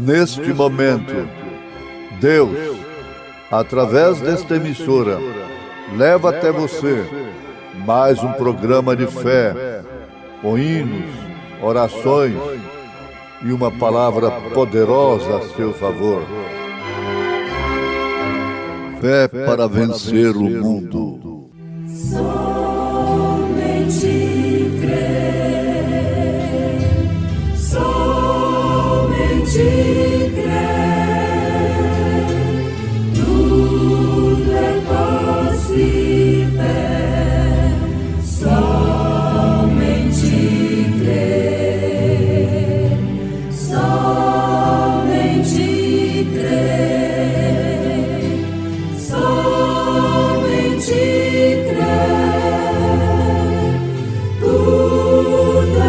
Neste momento, Deus, através desta emissora, leva até você mais um programa de fé, com hinos, orações e uma palavra poderosa a seu favor. Fé para vencer o mundo. Somente crer, somente crer, tudo é possível, somente crer, somente crer, somente crer, tudo é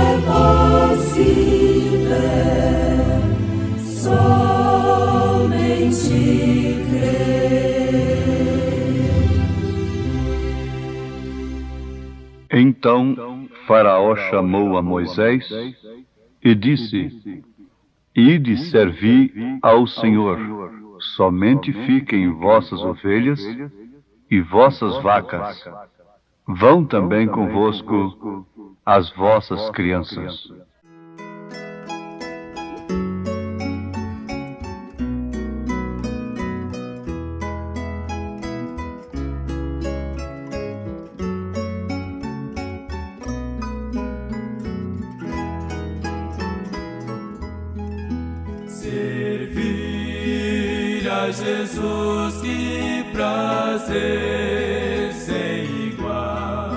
possível, somente crer. Então Faraó chamou a Moisés e disse: Ide servir ao Senhor, somente fiquem vossas ovelhas e vossas vacas. Vão também convosco as vossas crianças. Servir a Jesus, que prazer sem igual,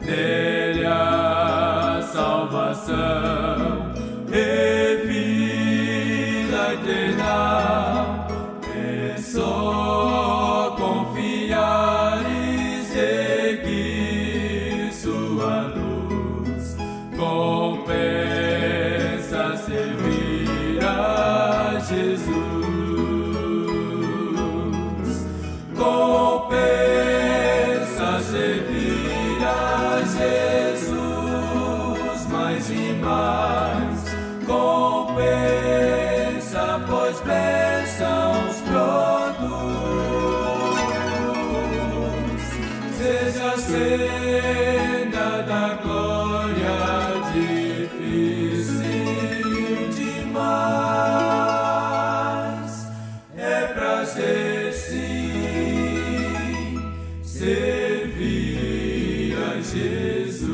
nele a salvação e vida eterna. É só confiar e seguir sua luz, compensa servir a Jesus, compensa servir a Jesus mais e mais, compensa, pois bênçãos produz, seja a senda da glória difícil demais. É prazer sim servir a Jesus.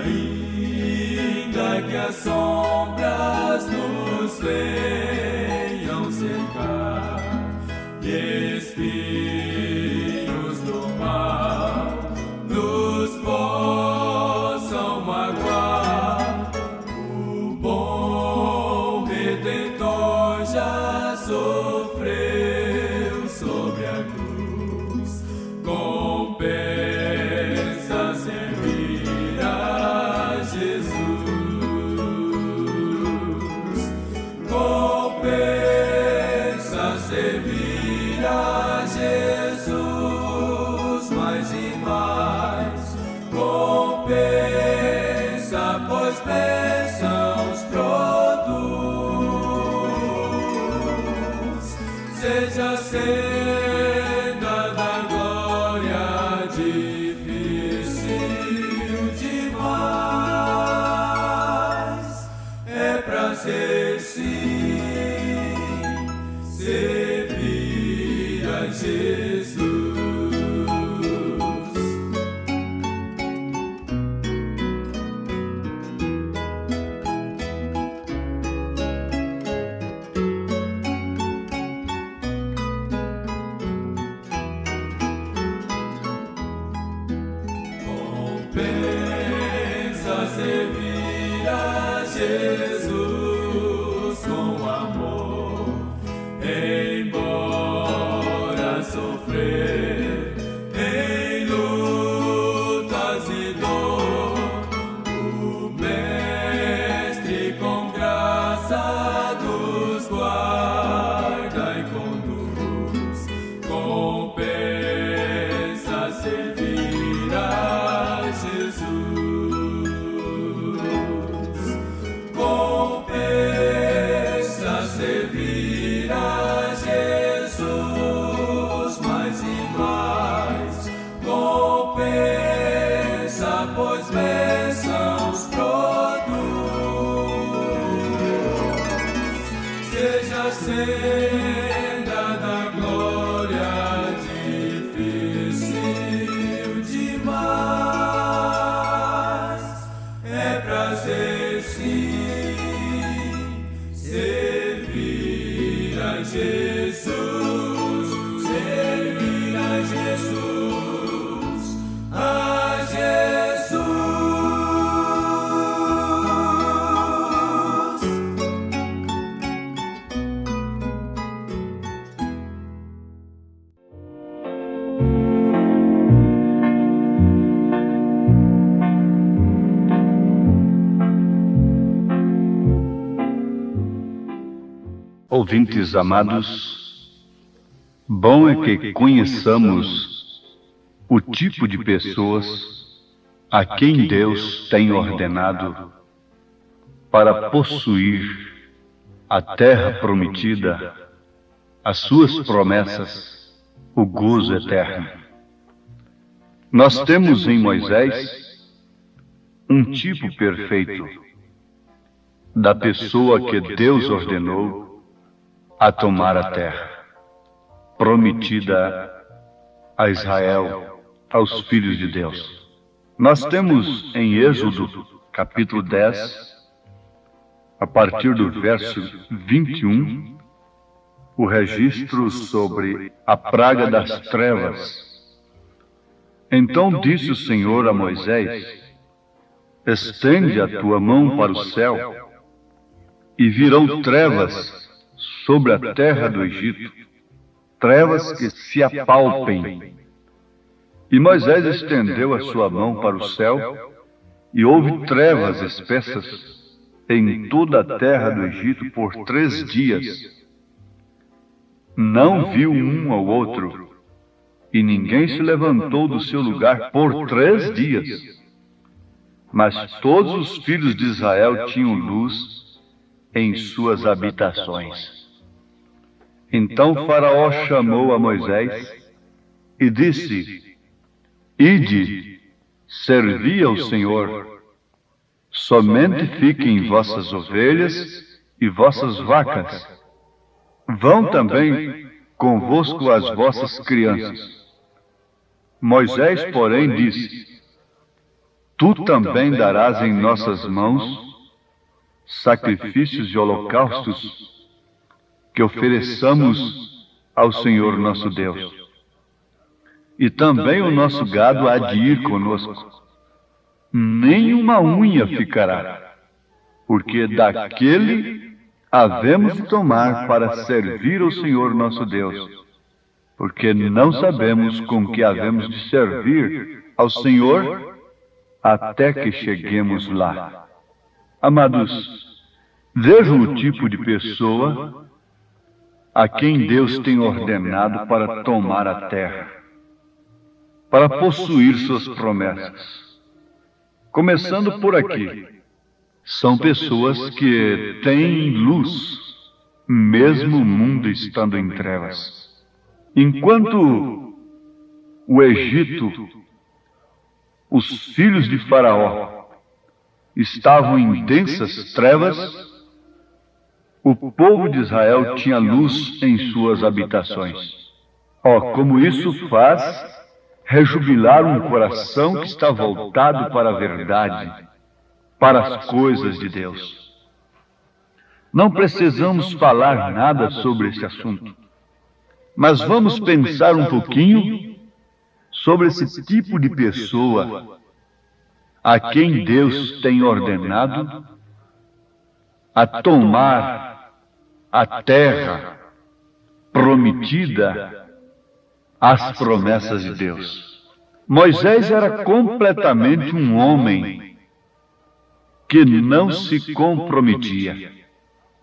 Ainda que as sombras nos venham cercar e espinhos do mal nos possam magoar, o bom Redentor já sofreu sobre a cruz, compensa servir a Jesus, compensa servir a Jesus mais e mais, compensa, pois bênçãos produz, seja a senda da glória difícil demais. É prazer sim servir a Jesus. Compensa servir a Jesus com amor, embora sofra Jesus, servir a Jesus, a Jesus. Ouvintes amados, bom é que conheçamos o tipo de pessoas a quem Deus tem ordenado para possuir a terra prometida, as suas promessas, o gozo eterno. Nós temos em Moisés um tipo perfeito da pessoa que Deus ordenou a tomar a terra, prometida a Israel, aos filhos de Deus. Nós temos em Êxodo, capítulo 10, a partir do verso 21, o registro sobre a praga das trevas. Então disse o Senhor a Moisés: estende a tua mão para o céu, e virão trevas sobre a terra do Egito, trevas que se apalpem. E Moisés estendeu a sua mão para o céu, e houve trevas espessas em toda a terra do Egito por 3 dias. Não viu um ao outro, e ninguém se levantou do seu lugar por 3 dias. Mas todos os filhos de Israel tinham luz em suas habitações. Então Faraó chamou a Moisés e disse: ide, servi ao Senhor, somente fiquem vossas ovelhas e vossas vacas. Vão também convosco as vossas crianças. Moisés, porém, disse: tu também darás em nossas mãos sacrifícios e holocaustos que ofereçamos ao Senhor nosso Deus. E também o nosso gado há de ir conosco. Nem uma unha ficará, porque daquele havemos de tomar para servir ao Senhor nosso Deus, porque não sabemos com que havemos de servir ao Senhor até que cheguemos lá. Amados, vejam o tipo de pessoa a quem Deus tem ordenado para tomar a terra, para possuir suas promessas. Começando por aqui, são pessoas que têm luz, mesmo o mundo estando em trevas. Enquanto o Egito, os filhos de Faraó, estavam em densas trevas, o povo de Israel tinha luz em suas habitações. Como isso faz rejubilar um coração que está voltado para a verdade, para as coisas de Deus. Não precisamos falar nada sobre esse assunto, mas vamos pensar um pouquinho sobre esse tipo de pessoa a quem Deus tem ordenado a tomar a terra prometida, as promessas de Deus. Moisés era completamente um homem que não se comprometia.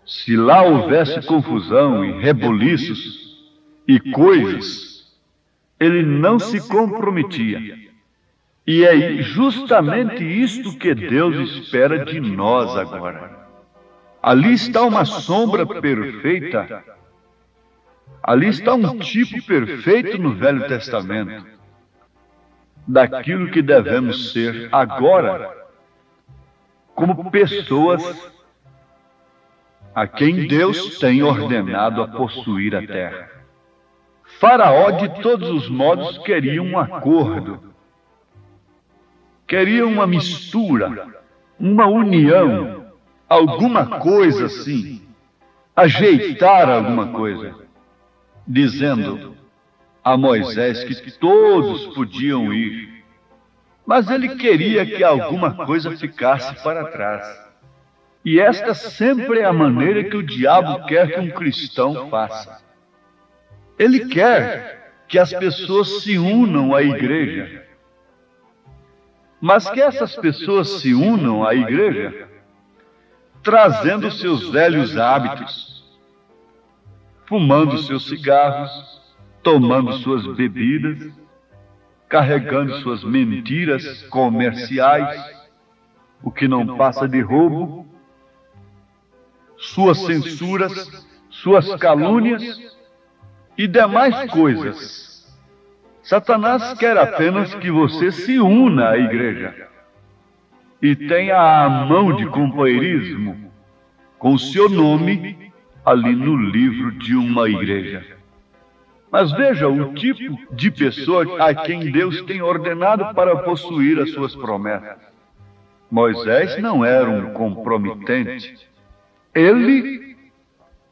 Se lá houvesse confusão e rebuliços e coisas, ele não se comprometia. E é justamente isto que Deus espera de nós agora. Ali está uma sombra perfeita. Ali está um tipo perfeito no Velho Testamento daquilo que devemos ser agora, como pessoas a quem Deus tem ordenado a possuir a terra. Faraó, de todos os modos, queria um acordo, queria uma mistura, uma união, alguma coisa assim, ajeitar alguma coisa. dizendo a Moisés que todos podiam ir, mas ele queria que alguma coisa ficasse para trás. E esta sempre é a maneira que o diabo quer que um cristão faça. Ele quer que as pessoas se unam à igreja, mas que essas pessoas se unam à igreja trazendo seus velhos hábitos, fumando seus cigarros, tomando suas bebidas, carregando suas mentiras comerciais, o que não passa de roubo, suas censuras, suas calúnias e demais coisas. Satanás quer apenas que você se una à igreja e tenha a mão de companheirismo com o seu nome ali no livro de uma igreja. Mas veja o tipo de pessoa a quem Deus tem ordenado para possuir as suas promessas. Moisés não era um comprometente. Ele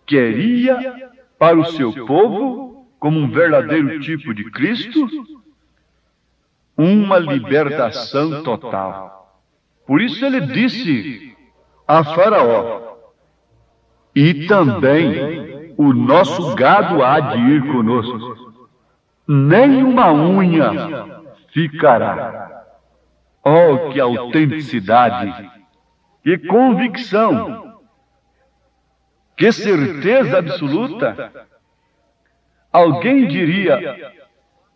queria para o seu povo, como um verdadeiro tipo de Cristo, uma libertação total. Por isso ele disse a Faraó: e também o nosso gado há de ir conosco, nem uma unha ficará. Oh, que autenticidade, que convicção, que certeza absoluta! Alguém diria,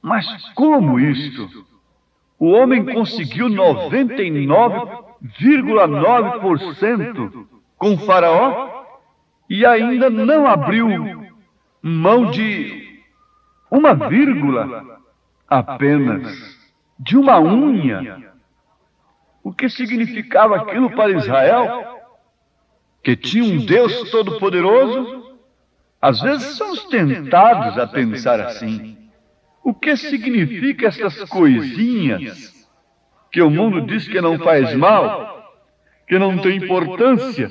mas como isto? O homem conseguiu 99,9% com Faraó e ainda não abriu mão de uma vírgula apenas, de uma unha. O que significava aquilo para Israel? Que tinha um Deus todo-poderoso? Às vezes somos tentados a pensar assim. O que significa essas coisinhas que o mundo diz que não faz mal, que não tem importância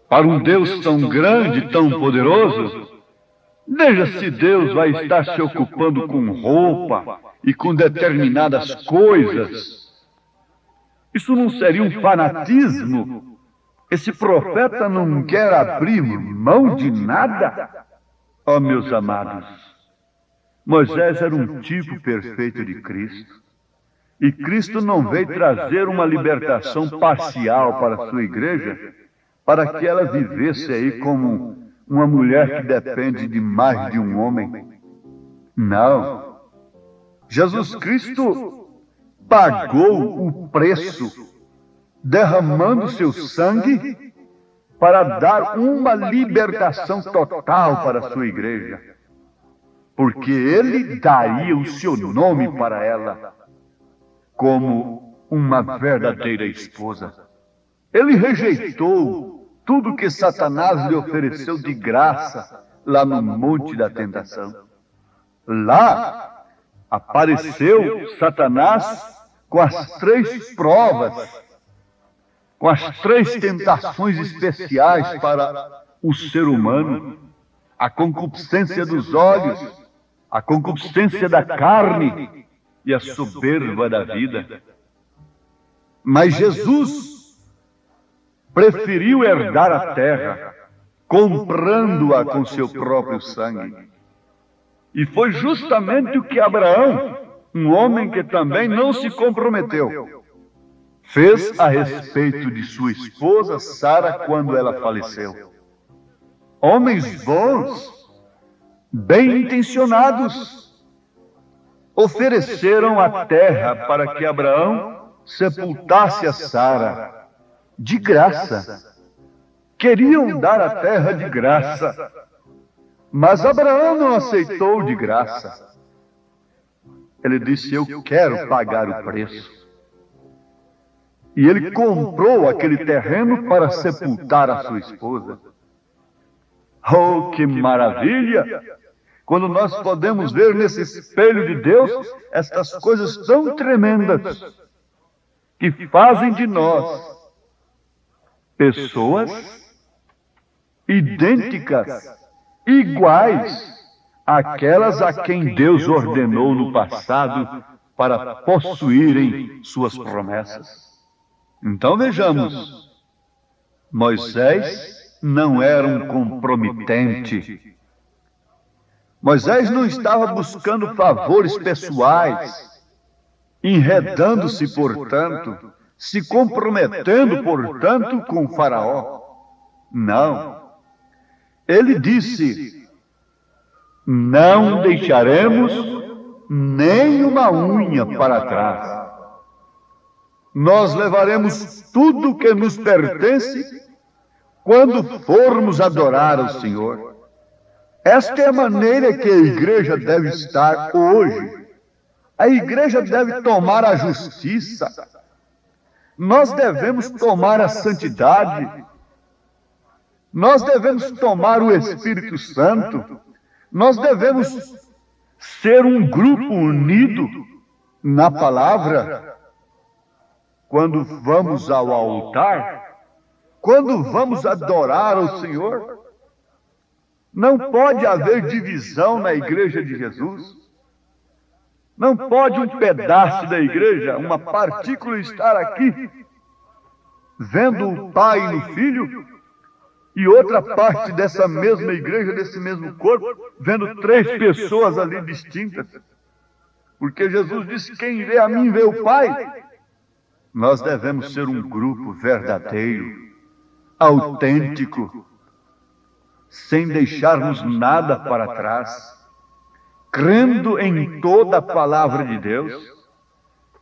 para um Deus tão grande, tão poderoso? Veja se Deus vai estar se ocupando com roupa e com determinadas coisas. Isso não seria um fanatismo? Esse profeta não quer abrir mão de nada? Oh, meus amados, Moisés era um tipo perfeito de Cristo. E Cristo não veio trazer uma libertação parcial para a sua igreja, para que ela vivesse aí como uma mulher que depende de mais de um homem. Não. Jesus Cristo pagou o preço, derramando seu sangue para dar uma libertação total para a sua igreja. Porque ele daria o seu nome para ela como uma verdadeira esposa. Ele rejeitou tudo que Satanás lhe ofereceu de graça lá no Monte da Tentação. Lá apareceu Satanás com as 3 provas, com as 3 tentações especiais para o ser humano: a concupiscência dos olhos, a concupiscência da carne e a soberba da vida. Mas Jesus preferiu herdar a terra, comprando-a com seu próprio sangue. E foi justamente o que Abraão, um homem que também não se comprometeu, fez a respeito de sua esposa Sara quando ela faleceu. Homens bons, bem intencionados, ofereceram a terra para que Abraão sepultasse a Sara de graça. Queriam dar a terra de graça, mas Abraão não aceitou de graça. Ele disse: eu quero pagar o preço. E ele comprou aquele terreno para sepultar a sua esposa. Oh, que maravilha! Quando nós podemos ver nesse espelho de Deus estas coisas tão tremendas que fazem de nós pessoas idênticas, iguais aquelas a quem Deus ordenou no passado para possuírem suas promessas. Então vejamos, Moisés não era um comprometente. Moisés não estava buscando favores pessoais, enredando-se, portanto, se comprometendo, portanto, com o faraó. Não. Ele disse: não deixaremos nem uma unha para trás. Nós levaremos tudo que nos pertence quando formos adorar ao Senhor. Esta é a maneira que a igreja deve estar hoje. A igreja deve tomar a justiça. Nós devemos tomar a santidade. Nós devemos tomar o Espírito Santo. Nós devemos ser um grupo unido na palavra. Quando vamos ao altar, quando vamos adorar ao Senhor, não pode haver divisão na igreja de Jesus. Não pode um pedaço da igreja, uma partícula, estar aqui, vendo o Pai no Filho, e outra parte dessa mesma igreja, desse mesmo corpo, vendo três pessoas ali distintas. Porque Jesus disse: quem vê a mim vê o Pai. Nós devemos ser um grupo verdadeiro, autêntico, sem deixarmos nada para trás, crendo em toda a palavra de Deus,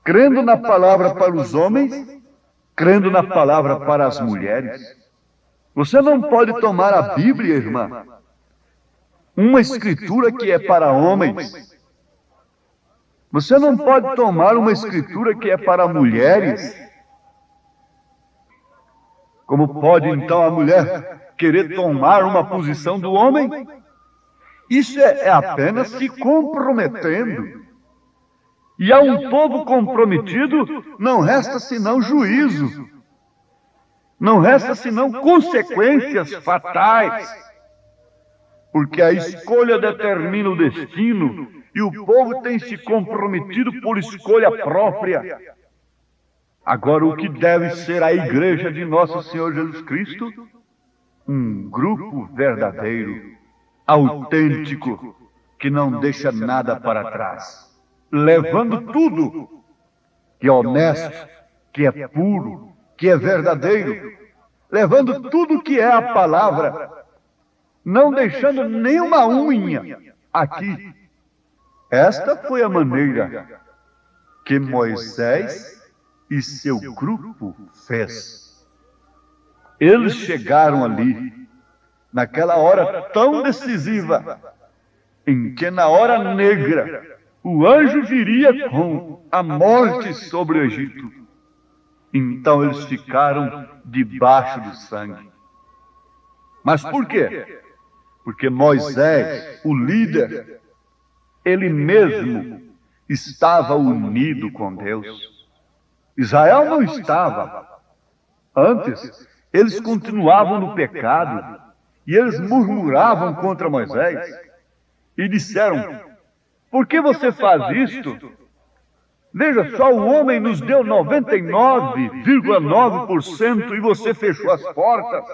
crendo na palavra para os homens, crendo na palavra para as mulheres. Você não pode tomar a Bíblia, irmã, uma escritura que é para homens. Você não pode tomar uma escritura que é para mulheres. Como pode então a mulher querer tomar uma posição do homem? Isso é apenas se comprometendo. E a um povo comprometido não resta senão juízo. Não resta senão consequências fatais. Porque a escolha determina o destino e o povo tem se comprometido por escolha própria. Agora, o que deve ser a igreja de nosso Senhor Jesus Cristo? Um grupo verdadeiro, autêntico, que não deixa nada para trás, levando tudo que é honesto, que é puro, que é verdadeiro, levando tudo que é a palavra, não deixando nenhuma unha aqui. Esta foi a maneira que Moisés e seu grupo fez. Eles chegaram ali, naquela hora tão decisiva, em que na hora negra, o anjo viria com a morte sobre o Egito. Então eles ficaram debaixo do sangue. Mas por quê? Porque Moisés, o líder, ele mesmo estava unido com Deus. Israel não estava. Antes, eles continuavam no pecado e eles murmuravam contra Moisés e disseram: por que você faz isto? Veja só, o homem nos deu 99,9% e você fechou as portas.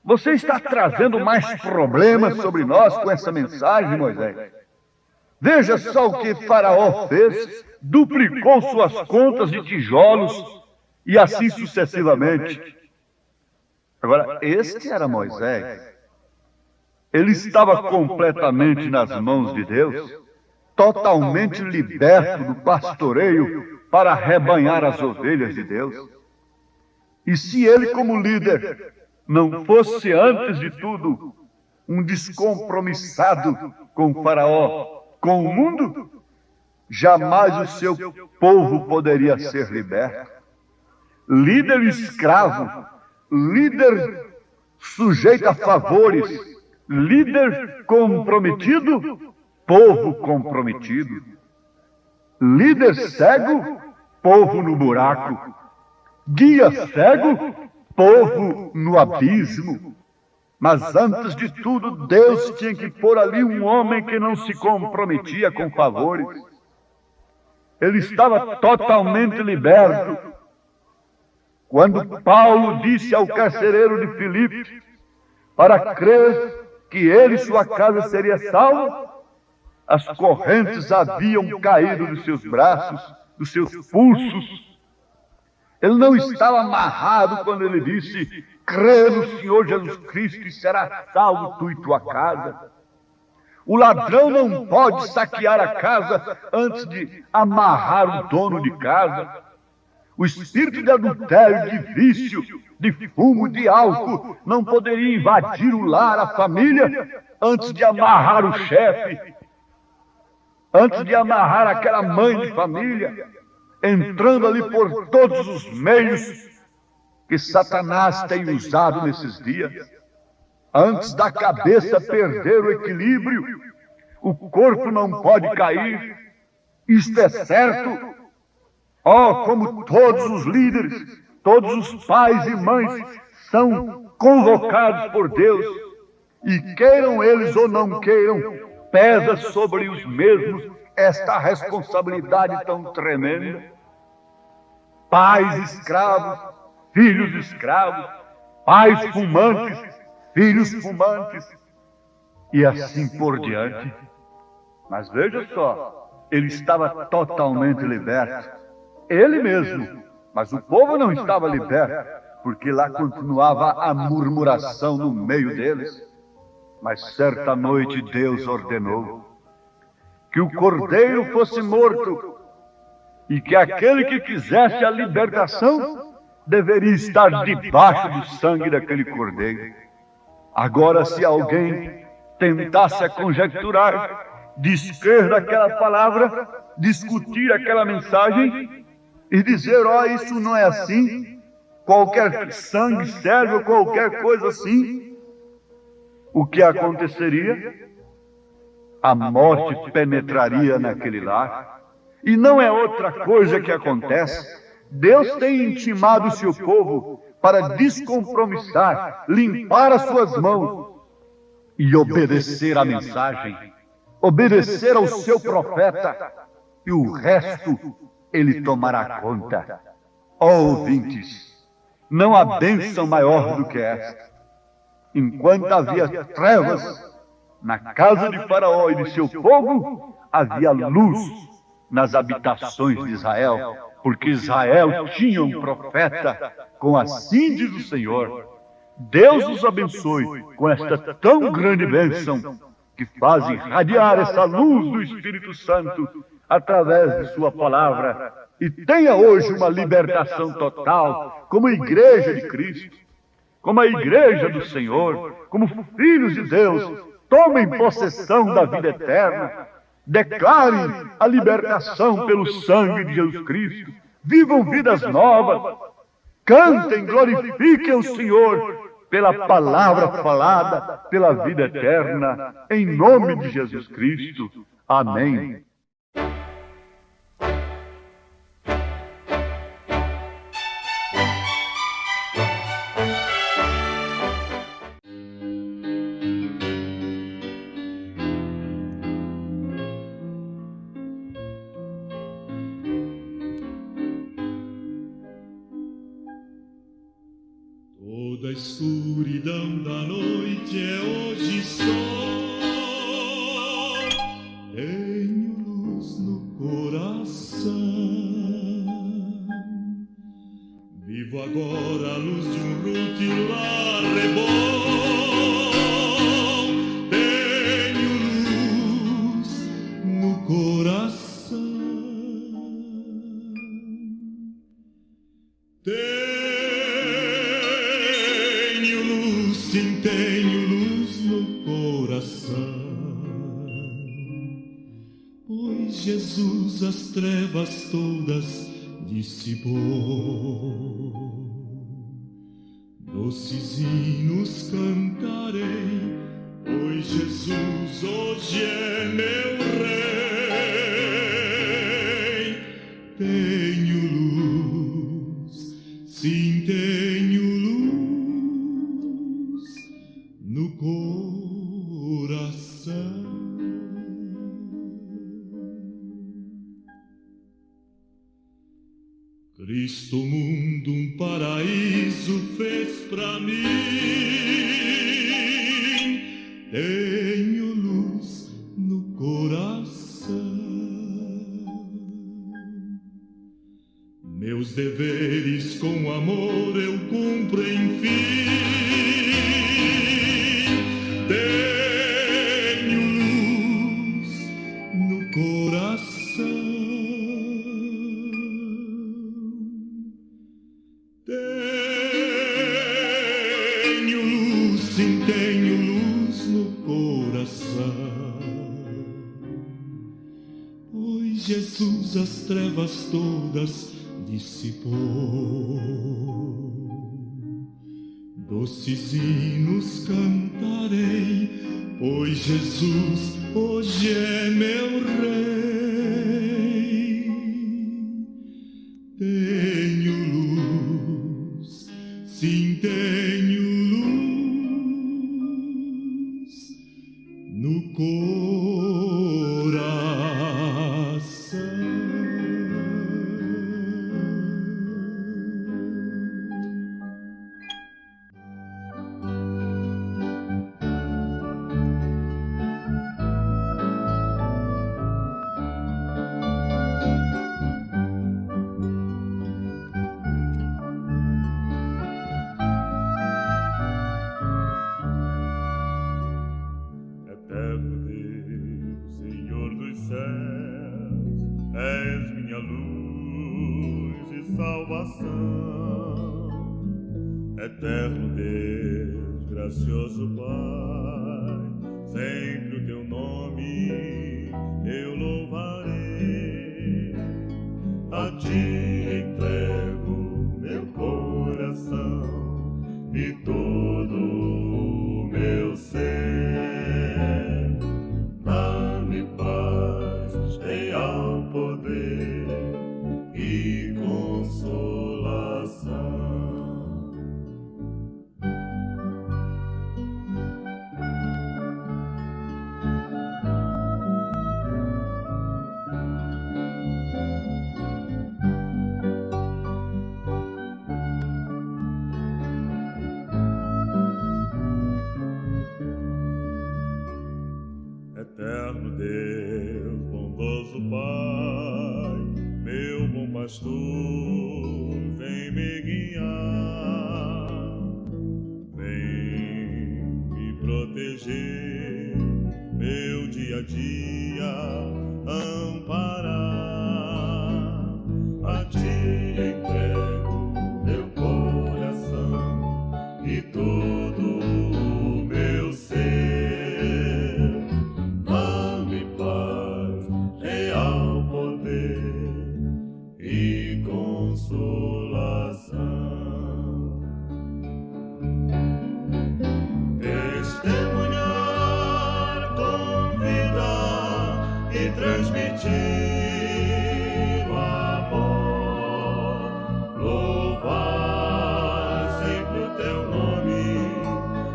Você está trazendo mais problemas sobre nós com essa mensagem, Moisés. Veja só o que Faraó fez, duplicou suas contas de tijolos e assim sucessivamente. Agora, este era Moisés. Ele estava completamente nas mãos de Deus, totalmente liberto do pastoreio para arrebanhar as ovelhas de Deus. E se ele, como líder, não fosse, antes de tudo, um descompromissado com o Faraó, com o mundo, jamais o seu povo poderia ser liberto. Líder escravo, líder sujeito a favores, líder comprometido, povo comprometido. Líder cego, povo no buraco. Guia cego, povo no abismo. Mas antes de tudo, Deus tinha que pôr ali um homem que não se comprometia com favores. Ele estava totalmente liberto. Quando Paulo disse ao carcereiro de Filipe para crer que ele e sua casa seria salvo, as correntes haviam caído dos seus braços, dos seus pulsos. Ele não estava amarrado quando ele disse: crê no Senhor Jesus Cristo e será salvo tu e tua casa. O ladrão não pode saquear a casa antes de amarrar o dono de casa. O espírito de adultério, de vício, de fumo, de álcool não poderia invadir o lar, a família, antes de amarrar o chefe, antes de amarrar aquela mãe de família, entrando ali por todos os meios que Satanás tem usado nesses dias. Antes da cabeça perder o equilíbrio, o corpo não pode cair. Isto é certo. Oh, como todos os líderes, todos os pais e mães são convocados por Deus, e queiram eles ou não queiram, pesa sobre os mesmos esta responsabilidade tão tremenda. Pais escravos, filhos escravos, pais fumantes, filhos fumantes, e assim por diante. Mas veja só, ele estava totalmente liberto. Ele mesmo, mas o povo não estava liberto, porque lá continuava a murmuração no meio deles. Mas certa noite Deus ordenou que o cordeiro fosse morto e que aquele que quisesse a libertação deveria estar debaixo do sangue daquele cordeiro. Agora, se alguém tentasse conjecturar, descrer daquela palavra, discutir aquela mensagem e dizer: ó, isso não é assim, qualquer sangue serve ou qualquer coisa assim, o que aconteceria? A morte penetraria naquele lar. E não é outra coisa que acontece. Deus tem intimado o seu povo para descompromissar, limpar as suas mãos e obedecer à mensagem, obedecer ao seu profeta, e o resto Ele tomará conta. Ó ouvintes, não há bênção maior do que esta. Enquanto havia trevas na casa de Faraó e de seu povo, havia luz nas habitações de Israel, porque Israel tinha um profeta, como assim diz o Senhor. Deus os abençoe com esta tão grande bênção, que faz irradiar essa luz do Espírito Santo através de sua palavra, e tenha hoje uma libertação total, como igreja de Cristo, como a igreja do Senhor, como filhos de Deus. Tomem possessão da vida eterna, declarem a libertação pelo sangue de Jesus Cristo, vivam vidas novas, cantem, glorifiquem o Senhor pela palavra falada, pela vida eterna, em nome de Jesus Cristo. Amém. Toda a escuridão da noite é hoje só. Tenho luz no coração. Vivo agora a luz de um rutilar bom. Tenho luz no coração. Sim, tenho luz no coração, pois Jesus as trevas todas dissipou. Doces hinos cantarei, pois Jesus hoje é meu Rei. Tenho luz, sim, tenho luz Cristo o mundo um paraíso fez pra mim. Tenho luz no coração. Meus deveres com amor eu cumpro enfim. Tenho luz no coração. Tenho luz, sim, tenho luz no coração. Pois Jesus as trevas todas dissipou. Doces hinos cantarei, pois Jesus hoje é meu Rei. Tenho luz, sim, tenho luz no coração. Eterno Deus, Senhor dos céus, és minha luz e salvação. Eterno Deus, gracioso Pai, sempre o teu nome eu louvarei. A ti entrego meu coração e todo o meu ser. Dá-me paz, real poder e consolação. Eterno Deus, bondoso Pai, meu bom pastor, vem me guiar, vem me proteger, meu dia a dia amparar. A ti entrego meu coração e todo o meu ser. Real poder e consolação. Testemunhar, convidar e transmitir o amor. Louvar sempre o teu nome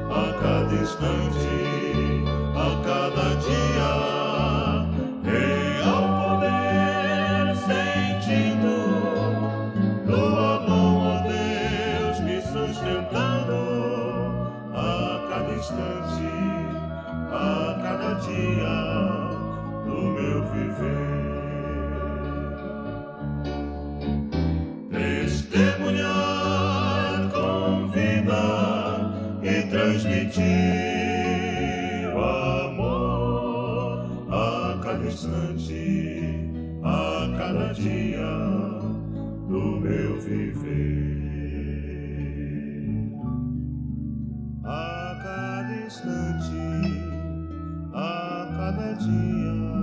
a cada instante, a cada dia. Real poder sentido do amor, ó Deus, me sustentando a cada instante, a cada dia do meu viver. Testemunhar, convidar e transmitir o amor a cada instante, a cada dia do meu viver. A cada instante, a cada dia